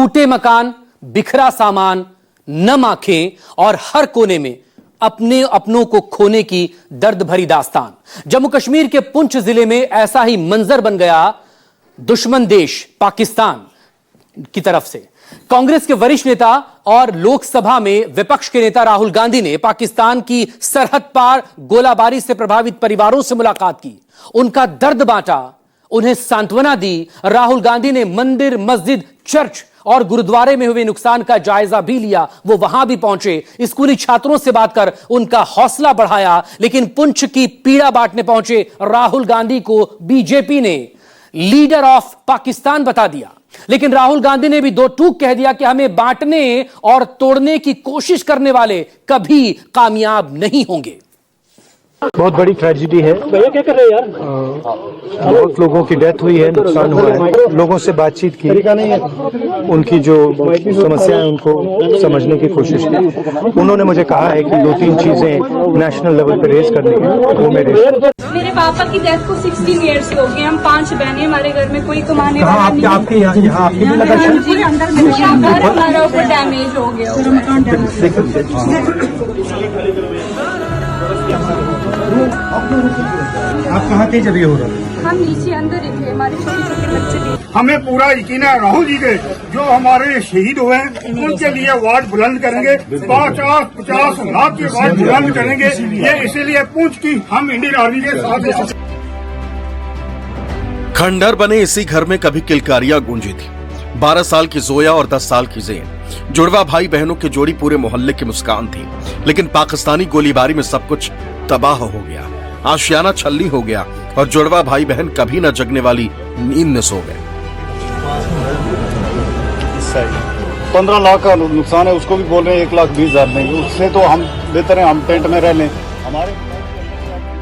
टूटे मकान, बिखरा सामान, नम आंखें और हर कोने में अपने अपनों को खोने की दर्द भरी दास्तान। जम्मू कश्मीर के पुंछ जिले में ऐसा ही मंजर बन गया दुश्मन देश पाकिस्तान की तरफ से। कांग्रेस के वरिष्ठ नेता और लोकसभा में विपक्ष के नेता राहुल गांधी ने पाकिस्तान की सरहद पार गोलाबारी से प्रभावित परिवारों से मुलाकात की, उनका दर्द बांटा, उन्हें सांत्वना दी। राहुल गांधी ने मंदिर, मस्जिद, चर्च और गुरुद्वारे में हुए नुकसान का जायजा भी लिया। वो वहां भी पहुंचे, स्कूली छात्रों से बात कर उनका हौसला बढ़ाया। लेकिन पुंछ की पीड़ा बांटने पहुंचे राहुल गांधी को बीजेपी ने लीडर ऑफ पाकिस्तान बता दिया। लेकिन राहुल गांधी ने भी दो टूक कह दिया कि हमें बांटने और तोड़ने की कोशिश करने वाले कभी कामयाब नहीं होंगे। बहुत बड़ी ट्रेजेडी है। भैया क्या कर रहे हैं यार? बहुत लोगों की डेथ हुई है, नुकसान हुआ है। लोगों से बातचीत की, उनकी जो समस्या है उनको समझने की कोशिश की। उन्होंने मुझे कहा है कि 2-3 चीजें नेशनल लेवल पे रेज करने की, वो मेरे पापा की डेथ को 16 इयर्स हो गए। हम 5 बहनें, हमारे घर में कोई कमाने वाला नहीं। आपके यहाँ आपकी भी लगा घर हमारा ऊपर डैमेज हो गया। आप कहाँ थे जब ये हो रहा? हम नीचे अंदर ही थे, हमारे छोटे छोटे बच्चे थे। हमें पूरा यकीन है राहुल जी के जो हमारे शहीद हुए हैं उनके लिए आवाज बुलंद करेंगे। 50 लाख की आवाज बुलंद करेंगे। ये इसीलिए पूछ की हम इंडियन आर्मी के साथ। खंडहर बने इसी घर में कभी किलकारियां गूंजी थी। 12 साल की जोया और 10 साल की ज़ेन, जुड़वा भाई बहनों की जोड़ी पूरे मोहल्ले की मुस्कान थी। लेकिन पाकिस्तानी गोलीबारी में सब कुछ तबाह हो गया, आशियाना छल्ली हो गया और जुड़वा भाई बहन कभी न जगने वाली नींद में सो गए। 15 लाख का नुकसान है, उसको भी बोल रहे हैं 1,20,000 नहीं। उससे तो हम बेहतर है हम टेंट में रह लें। हमारे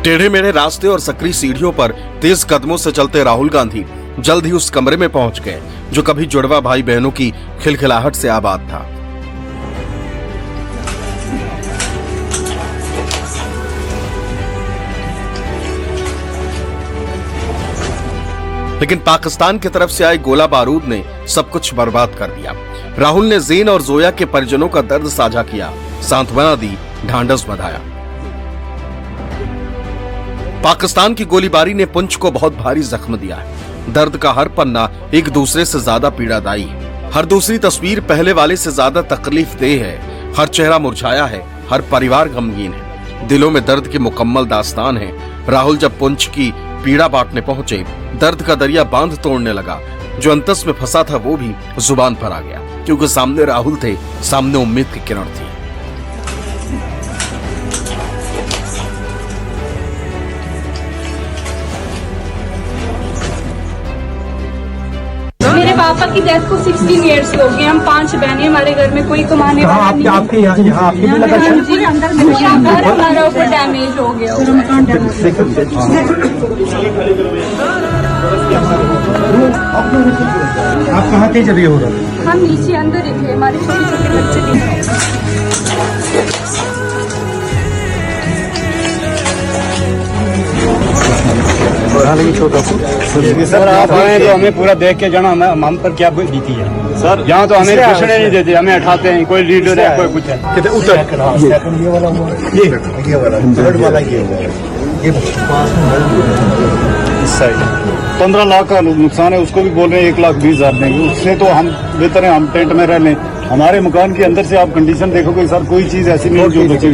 टेढ़े मेढ़े रास्ते और सकरी सीढ़ियों पर तेज कदमों से चलते राहुल गांधी जल्द ही उस कमरे में पहुंच गए जो कभी जुड़वा भाई बहनों की खिलखिलाहट से आबाद था। लेकिन पाकिस्तान की तरफ से आए गोला बारूद ने सब कुछ बर्बाद कर दिया। राहुल ने ज़ेन और जोया के परिजनों का दर्द साझा किया, सांत्वना दी, ढांढस बंधाया। पाकिस्तान की गोलीबारी ने पुंछ को बहुत भारी जख्म दिया है। दर्द का हर पन्ना एक दूसरे से ज्यादा पीड़ादायी है। हर दूसरी तस्वीर पहले वाले से ज्यादा तकलीफदेह है। हर चेहरा मुरझाया है, हर परिवार गमगीन है। दिलों में दर्द की मुकम्मल दास्तान है। राहुल जब पुंछ की पीड़ा बांटने पहुंचे, दर्द का दरिया बांध तोड़ने लगा। जो अंतस में फंसा था वो भी जुबान पर आ गया, क्योंकि सामने राहुल थे, सामने उम्मीद की किरण थी। मेरे पापा की डेथ को 16 इयर्स हो गए। हम 5 बहनें, हमारे घर में कोई कमाने वाला नहीं। आपके यहाँ आपकी भी लगा? घर हमारा ऊपर डैमेज हो गया। आप कहाँ थे जब ये हो रहा? हम नीचे अंदर ही थे, हमारे छोटे छोटे बच्चे थे। सर आप आए तो हमें पूरा देख के जाना हम पर क्या बीती है सर। यहाँ तो हमें घुसने नहीं देते, हमें उठाते हैं। कोई लीडर है, कोई कुछ है। ये 15 लाख का नुकसान है, उसको भी बोल रहे हैं 1,20,000 नहीं। उससे तो हम बेहतर है हम टेंट में रह लें। हमारे मकान के अंदर से आप कंडीशन देखोगे सर, कोई चीज ऐसी नहीं जो बची।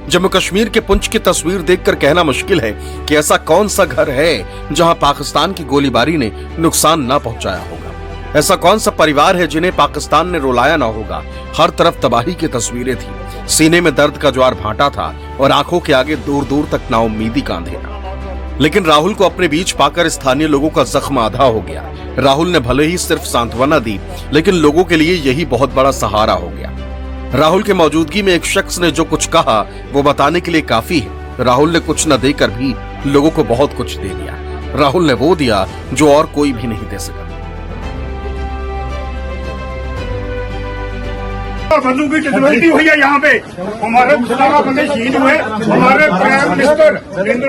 जम्मू कश्मीर के पुंछ की तस्वीर देखकर कहना मुश्किल है कि ऐसा कौन सा घर है जहां पाकिस्तान की गोलीबारी ने नुकसान न पहुंचाया होगा। ऐसा कौन सा परिवार है जिन्हें पाकिस्तान ने रुलाया न होगा। हर तरफ तबाही की तस्वीरें थी, सीने में दर्द का ज्वार भाटा था और आंखों के आगे दूर दूर तक नाउम्मीदी का अंधेरा। लेकिन राहुल को अपने बीच पाकर स्थानीय लोगों का जख्म आधा हो गया। राहुल ने भले ही सिर्फ सांत्वना दी, लेकिन लोगों के लिए यही बहुत बड़ा सहारा हो गया। राहुल के मौजूदगी में एक शख्स ने जो कुछ कहा वो बताने के लिए काफी है। राहुल ने कुछ न देकर भी लोगों को बहुत कुछ दे दिया। राहुल ने वो दिया जो और कोई भी नहीं दे सका। बंदूक की कैजुअलिटी हुई है यहाँ पे। हमारे 17 बंदे शहीद हुए। हमारे प्राइम मिनिस्टर नरेंद्र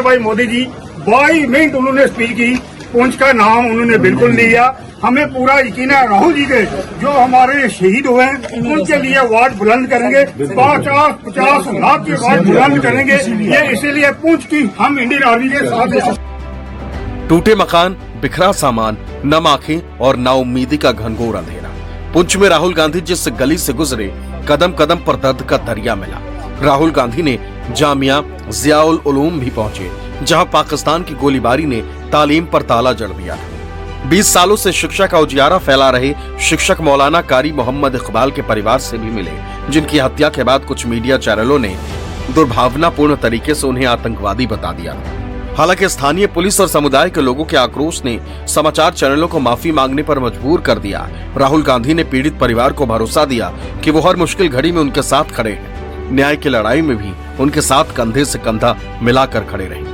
भाई मोदी जी 22 मिनट उन्होंने स्पीच की पुंछ का नाम उन्होंने बिल्कुल नहीं लिया। हमें पूरा यकीन है राहुल जी के जो हमारे शहीद हुए हैं उनके लिए वार्ड बुलंद करेंगे, 50 लाख के वार्ड बुलंद करेंगे। ये इसीलिए पुंछ की हम इंडियन आर्मी के साथ हैं। टूटे मकान, बिखरा सामान, नम आंखें और नाउम्मीदी का घनघोर अंधेरा। पुंछ में राहुल गांधी जिस गली से गुजरे, कदम कदम पर दर्द का दरिया मिला। राहुल गांधी ने जामिया जियाउल उलूम भी पहुंचे, जहां पाकिस्तान की गोलीबारी ने तालीम पर ताला जड़ दिया। 20 सालों से शिक्षा का उजियारा फैला रहे शिक्षक मौलाना कारी मोहम्मद इकबाल के परिवार से भी मिले, जिनकी हत्या के बाद कुछ मीडिया चैनलों ने दुर्भावनापूर्ण तरीके से उन्हें आतंकवादी बता दिया। हालांकि स्थानीय पुलिस और समुदाय के लोगों के आक्रोश ने समाचार चैनलों को माफी मांगने पर मजबूर कर दिया। राहुल गांधी ने पीड़ित परिवार को भरोसा दिया कि वो हर मुश्किल घड़ी में उनके साथ खड़े हैं, न्याय की लड़ाई में भी उनके साथ कंधे से कंधा मिलाकर खड़े रहेंगे।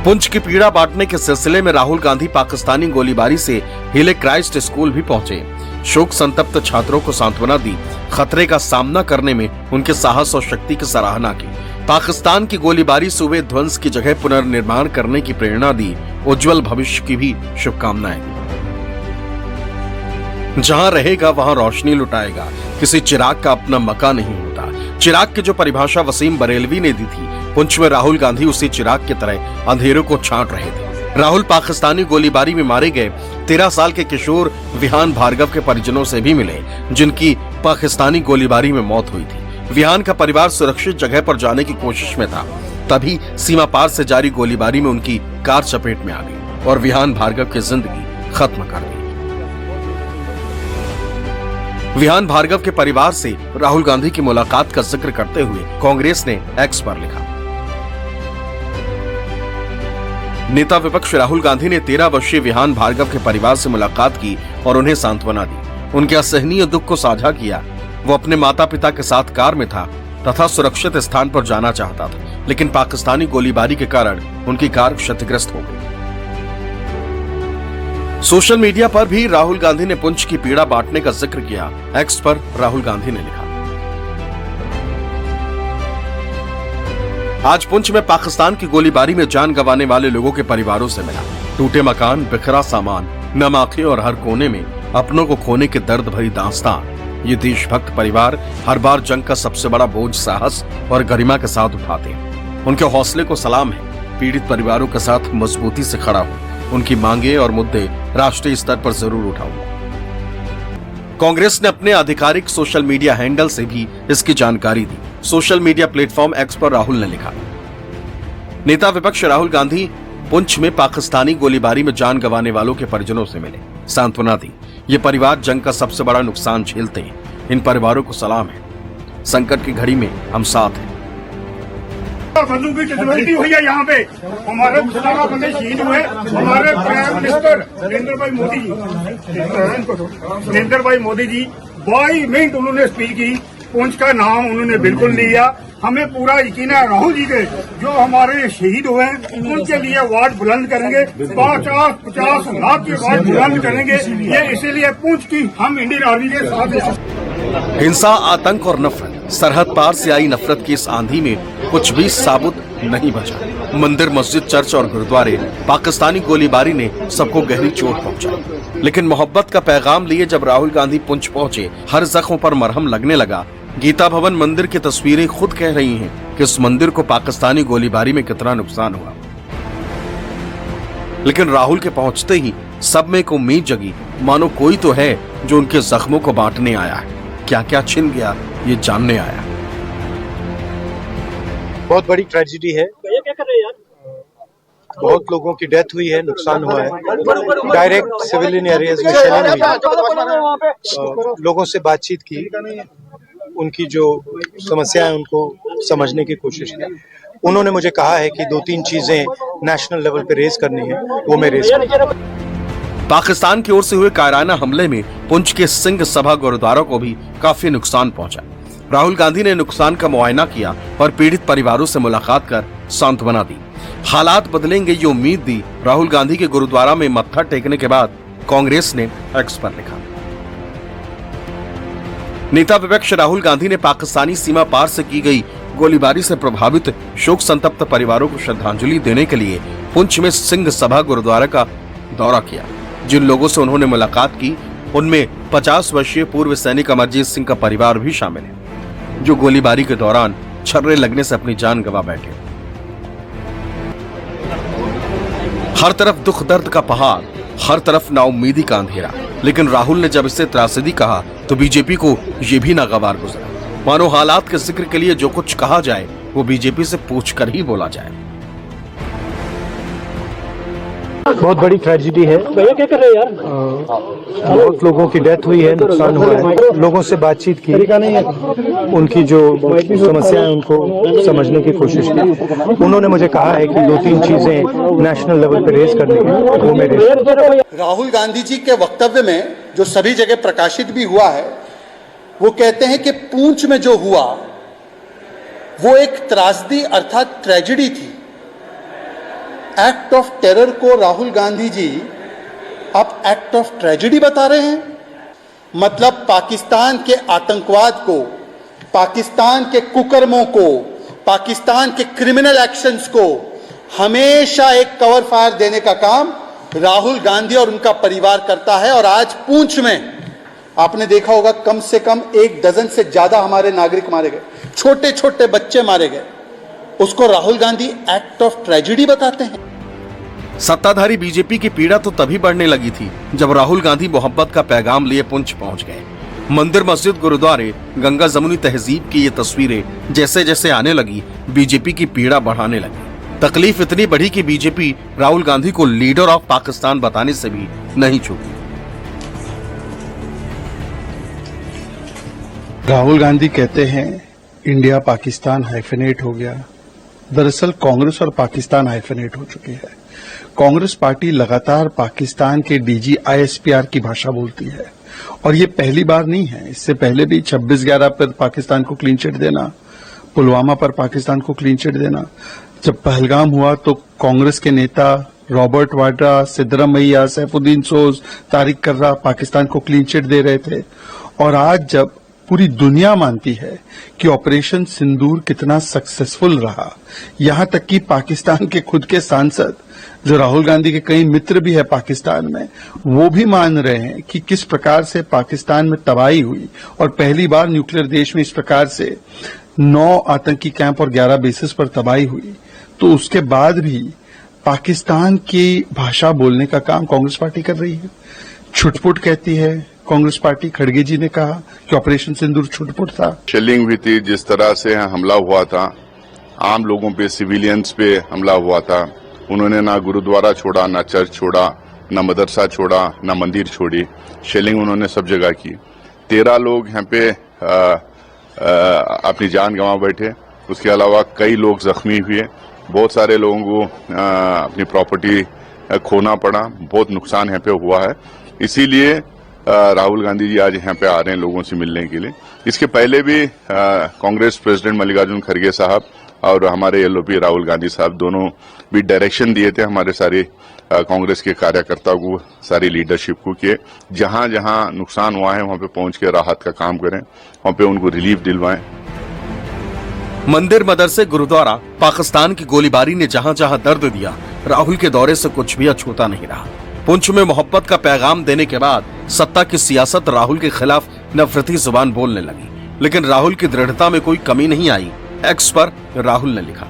पुंछ की पीड़ा बांटने के सिलसिले में राहुल गांधी पाकिस्तानी गोलीबारी से हिले क्राइस्ट स्कूल भी पहुंचे। शोक संतप्त छात्रों को सांत्वना दी, खतरे का सामना करने में उनके साहस और शक्ति की सराहना की। पाकिस्तान की गोलीबारी से हुए ध्वंस की जगह पुनर्निर्माण करने की प्रेरणा दी, उज्जवल भविष्य की भी शुभकामनाएं दी। जहां रहेगा वहां रोशनी लुटाएगा, किसी चिराग का अपना मका नहीं होता। चिराग की जो परिभाषा वसीम बरेलवी ने दी थी, पुंछ में राहुल गांधी उसी चिराग की तरह अंधेरों को छांट रहे थे। राहुल पाकिस्तानी गोलीबारी में मारे गए 13 साल के किशोर विहान भार्गव के परिजनों से भी मिले, जिनकी पाकिस्तानी गोलीबारी में मौत हुई थी। विहान का परिवार सुरक्षित जगह पर जाने की कोशिश में था, तभी सीमा पार से जारी गोलीबारी में उनकी कार चपेट में आ गई और विहान भार्गव की जिंदगी खत्म कर दी। विहान भार्गव के परिवार से राहुल गांधी की मुलाकात का जिक्र करते हुए कांग्रेस ने एक्स पर लिखा। नेता विपक्ष राहुल गांधी ने 13 वर्षीय विहान भार्गव के परिवार से मुलाकात की और उन्हें सांत्वना दी। उनके असहनीय दुख को साझा किया। वो अपने माता पिता के साथ कार में था तथा सुरक्षित स्थान पर जाना चाहता था, लेकिन पाकिस्तानी गोलीबारी के कारण उनकी कार क्षतिग्रस्त हो गई। सोशल मीडिया पर भी राहुल गांधी ने पुंछ की पीड़ा बांटने का जिक्र किया। एक्स पर राहुल गांधी ने लिखा, आज पुंछ में पाकिस्तान की गोलीबारी में जान गंवाने वाले लोगों के परिवारों से मिला। टूटे मकान, बिखरा सामान, नम आंखें और हर कोने में अपनों को खोने के दर्द भरी दास्तान। ये देशभक्त परिवार हर बार जंग का सबसे बड़ा बोझ साहस और गरिमा के साथ उठाते हैं। उनके हौसले को सलाम है। पीड़ित परिवारों के साथ मजबूती से खड़ा हूं। उनकी मांगे और मुद्दे राष्ट्रीय स्तर पर जरूर उठाऊंगा। कांग्रेस ने अपने आधिकारिक सोशल मीडिया हैंडल से भी इसकी जानकारी दी। सोशल मीडिया प्लेटफॉर्म एक्स पर राहुल ने लिखा, नेता विपक्ष राहुल गांधी पुंछ में पाकिस्तानी गोलीबारी में जान गंवाने वालों के परिजनों से मिले, सांत्वना दी। ये परिवार जंग का सबसे बड़ा नुकसान झेलते हैं। इन परिवारों को सलाम है। संकट की घड़ी में हम साथ हैं। बंदूक की कैजुअलिटी हुई है यहाँ पे, हमारे 17 बंदे शहीद हुए। हमारे प्राइम मिनिस्टर नरेंद्र भाई मोदी जी 22 मिनट उन्होंने स्पीच की। पुंछ का नाम उन्होंने बिल्कुल नहीं लिया। हमें पूरा यकीन है राहुल जी के जो हमारे शहीद हुए हैं उनके लिए वार्ड बुलंद करेंगे, 50 लाख के वार्ड बुलंद करेंगे। ये इसीलिए पुंछ की हम इंडियन आर्मी के साथ हैं। हिंसा, आतंक और नफरत, सरहद पार से आई नफरत की इस आंधी में कुछ भी साबुत नहीं बचा। मंदिर, मस्जिद, चर्च और गुरुद्वारे, पाकिस्तानी गोलीबारी ने सबको गहरी चोट पहुंचाई। लेकिन मोहब्बत का पैगाम लिए जब राहुल गांधी पुंछ पहुंचे, हर जख्म पर मरहम लगने लगा। गीता भवन मंदिर की तस्वीरें खुद कह रही हैं कि इस मंदिर को पाकिस्तानी गोलीबारी में कितना नुकसान हुआ। लेकिन राहुल के पहुंचते ही सब में एक उम्मीद जगी, मानो कोई तो है जो उनके जख्मों को बांटने आया है। क्या क्या छिन गया ये जानने आया। बहुत बड़ी ट्रेजेडी है। बहुत लोगों की डेथ हुई है, नुकसान हुआ है। डायरेक्ट सिविलियन एरियाज में शेलिंग हुई। लोगों से बातचीत की, उनकी जो समस्याएं उनको समझने की कोशिश की। उन्होंने मुझे कहा है कि 2-3 चीजें नेशनल लेवल पे रेज करनी है, वो मैं रेज करूंगा। पाकिस्तान की ओर से हुए कायराना हमले में पुंछ के सिंह सभा गुरुद्वारा को भी काफी नुकसान पहुंचा। राहुल गांधी ने नुकसान का मुआयना किया और पीड़ित परिवारों से मुलाकात कर सांत्वना दी। हालात बदलेंगे ये उम्मीद दी। राहुल गांधी के गुरुद्वारा में मत्था टेकने के बाद कांग्रेस ने एक्स पर लिखा, नेता विपक्ष राहुल गांधी ने पाकिस्तानी सीमा पार से की गई गोलीबारी से प्रभावित शोक संतप्त परिवारों को श्रद्धांजलि देने के लिए पुंछ में सिंह सभा गुरुद्वारा का दौरा किया। जिन लोगों से उन्होंने मुलाकात की उनमें 50 वर्षीय पूर्व सैनिक अमरजीत सिंह का परिवार भी शामिल है, जो गोलीबारी के दौरान छर्रे लगने से अपनी जान गंवा बैठे। हर तरफ दुख दर्द का पहाड़, हर तरफ नाउम्मीदी का अंधेरा, लेकिन राहुल ने जब इसे त्रासदी कहा तो बीजेपी को ये भी नागवार गुजरा। मानो हालात के जिक्र के लिए जो कुछ कहा जाए वो बीजेपी से पूछकर ही बोला जाए। बहुत बड़ी ट्रेजेडी है। भैया क्या कर रहे हैं यार? बहुत लोगों की डेथ हुई है, नुकसान हुआ है। लोगों से बातचीत की, उनकी जो समस्या है उनको समझने की कोशिश की। उन्होंने मुझे कहा है कि 2-3 चीजें नेशनल लेवल पे रेज करने की, वो मेरे राहुल गांधी जी के वक्तव्य में जो सभी जगह प्रकाशित भी हुआ है, वो कहते हैं कि पुंछ में जो हुआ वो एक त्रासदी अर्थात ट्रेजेडी थी। एक्ट ऑफ टेरर को राहुल गांधी जी अब एक्ट ऑफ ट्रेजेडी बता रहे हैं। मतलब पाकिस्तान के आतंकवाद को, पाकिस्तान के कुकर्मों को, पाकिस्तान के क्रिमिनल एक्शंस को हमेशा एक कवर फायर देने का काम राहुल गांधी और उनका परिवार करता है। और आज पुंछ में आपने देखा होगा कम से कम 1 डजन से ज्यादा हमारे नागरिक मारे गए, छोटे छोटे बच्चे मारे गए। उसको Rahul Gandhi act of tragedy बताते हैं। सत्ताधारी बीजेपी की पीड़ा तो तभी बढ़ने लगी थी जब राहुल गांधी मोहब्बत का पैगाम लिए पुंछ पहुंच गए। मंदिर, मस्जिद, गुरुद्वारे, गंगा जमुनी तहजीब की ये तस्वीरें जैसे जैसे आने लगी, बीजेपी की पीड़ा बढ़ाने लगी। तकलीफ इतनी बढ़ी कि बीजेपी राहुल गांधी को लीडर ऑफ पाकिस्तान बताने से भी नहीं चूकी। राहुल गांधी कहते हैं इंडिया पाकिस्तान हाइफेनेट हो गया। दरअसल कांग्रेस और पाकिस्तान हाइफेनेट हो चुकी है। कांग्रेस पार्टी लगातार पाकिस्तान के डीजी आईएसपीआर की भाषा बोलती है और ये पहली बार नहीं है। इससे पहले भी 26/11 पर पाकिस्तान को क्लीन चिट देना, पुलवामा पर पाकिस्तान को क्लीन चिट देना। जब पहलगाम हुआ तो कांग्रेस के नेता रॉबर्ट वाड्रा, सिद्धरामैया, सैफुद्दीन सोज, तारिक कर्रा पाकिस्तान को क्लीन चिट दे रहे थे। और आज जब पूरी दुनिया मानती है कि ऑपरेशन सिंदूर कितना सक्सेसफुल रहा, यहां तक कि पाकिस्तान के खुद के सांसद, जो राहुल गांधी के कई मित्र भी है पाकिस्तान में, वो भी मान रहे हैं कि किस प्रकार से पाकिस्तान में तबाही हुई और पहली बार न्यूक्लियर देश में इस प्रकार से 9 आतंकी कैंप और 11 बेसिस पर तबाही हुई। तो उसके बाद भी पाकिस्तान की भाषा बोलने का काम कांग्रेस पार्टी कर रही है। छुटपुट कहती है कांग्रेस पार्टी। खड़गे जी ने कहा कि ऑपरेशन सिंदूर छुटपुट था। शेलिंग भी थी, जिस तरह से हमला हुआ था, आम लोगों पे, सिविलियंस पे हमला हुआ था। उन्होंने ना गुरुद्वारा छोड़ा, ना चर्च छोड़ा, ना मदरसा छोड़ा, ना मंदिर छोड़ी। शेलिंग उन्होंने सब जगह की। 13 लोग यहाँ पे अपनी जान गंवा बैठे। उसके अलावा कई लोग जख्मी हुए। बहुत सारे लोगों को अपनी प्रॉपर्टी खोना पड़ा। बहुत नुकसान यहाँ पे हुआ है। इसीलिए राहुल गांधी जी आज यहाँ पे आ रहे हैं लोगों से मिलने के लिए। इसके पहले भी कांग्रेस प्रेसिडेंट मल्लिकार्जुन खड़गे साहब और हमारे एलओपी राहुल गांधी साहब दोनों भी डायरेक्शन दिए थे हमारे सारे कांग्रेस के कार्यकर्ताओं को, सारी लीडरशिप को, कि जहां जहां नुकसान हुआ है वहां पे पहुंच के राहत का काम करें, वहां पे उनको रिलीफ दिलवाएं। मंदिर, मदरसे, गुरुद्वारा, पाकिस्तान की गोलीबारी ने जहां जहां दर्द दिया, राहुल के दौरे से कुछ भी अछूता नहीं रहा। पुंछ में मोहब्बत का पैगाम देने के बाद सत्ता की सियासत राहुल के खिलाफ नफरती जुबान बोलने लगी, लेकिन राहुल की दृढ़ता में कोई कमी नहीं आई। एक्स पर राहुल ने लिखा,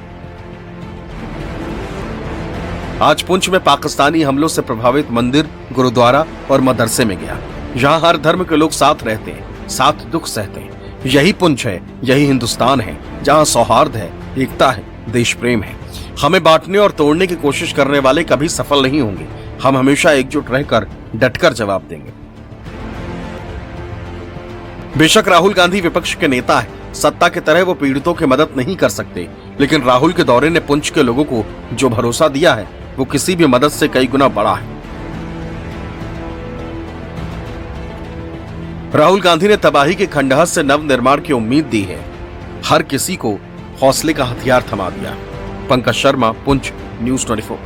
आज पुंछ में पाकिस्तानी हमलों से प्रभावित मंदिर, गुरुद्वारा और मदरसे में गया। यहाँ हर धर्म के लोग साथ रहते हैं, साथ दुख सहते हैं। यही पुंछ है, यही हिंदुस्तान है, जहाँ सौहार्द है, एकता है, देश प्रेम है। हमें बांटने और तोड़ने की कोशिश करने वाले कभी सफल नहीं होंगे। हम हमेशा एकजुट रहकर डटकर जवाब देंगे। बेशक राहुल गांधी विपक्ष के नेता है, सत्ता की तरह वो पीड़ितों की मदद नहीं कर सकते, लेकिन राहुल के दौरे ने पुंछ के लोगों को जो भरोसा दिया है वो किसी भी मदद से कई गुना बड़ा है। राहुल गांधी ने तबाही के खंडहर से नव निर्माण की उम्मीद दी है। हर किसी को हौसले का हथियार थमा दिया। पंकज शर्मा, पुंछ, न्यूज़ 24।